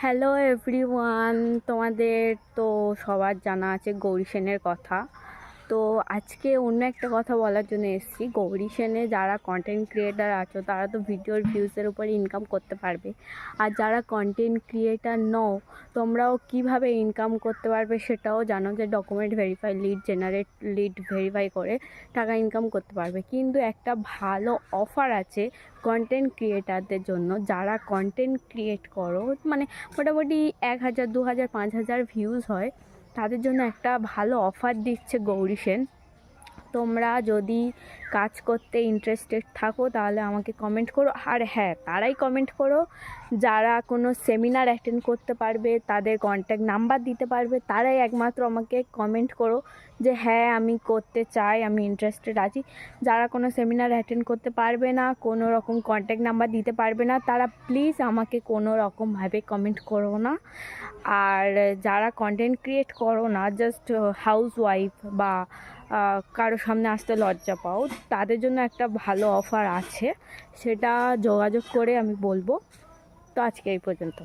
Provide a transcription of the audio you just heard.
Hello everyone, তোমাদের তো সবার জানা আছে গৌরী সেনের কথা। তো আজকে অন্য একটা কথা বলার জন্য এসেছি। গৌরী সেনে যারা কন্টেন্ট ক্রিয়েটার আছো তারা তো ভিডিওর ভিউজের উপরে ইনকাম করতে পারবে, আর যারা কন্টেন্ট ক্রিয়েটার নও তোমরাও কিভাবে ইনকাম করতে পারবে সেটাও জানো, যে ডকুমেন্ট ভেরিফাই, লিড ভেরিফাই করে টাকা ইনকাম করতে পারবে। কিন্তু একটা ভালো অফার আছে কন্টেন্ট ক্রিয়েটারদের জন্য, যারা কন্টেন্ট ক্রিয়েট করো, মানে মোটামুটি 1,000, 2,000, 5,000 ভিউজ হয়, তাদের জন্য একটা ভালো অফার দিচ্ছে গৌরী সেন। তোমরা যদি কাজ করতে ইন্টারেস্টেড থাকো তাহলে আমাকে কমেন্ট করো। আর হ্যাঁ, তারাই কমেন্ট করো যারা কোনো সেমিনার অ্যাটেন্ড করতে পারবে, তাদের কন্ট্যাক্ট নাম্বার দিতে পারবে, তারাই একমাত্র আমাকে কমেন্ট করো যে হ্যাঁ আমি করতে চাই, আমি ইন্টারেস্টেড আছি। যারা কোনো সেমিনার অ্যাটেন্ড করতে পারবে না, কোনো রকম কন্ট্যাক্ট নাম্বার দিতে পারবে না, তারা প্লিজ আমাকে কোনো রকমভাবে কমেন্ট করো না। আর যারা কন্টেন্ট ক্রিয়েট করো না, জাস্ট হাউসওয়াইফ বা কারো সামনে আসতে লজ্জা পাও, তাদের জন্য একটা ভালো অফার আছে, সেটা যোগাযোগ করে আমি বলবো। তো আজকে এই পর্যন্ত।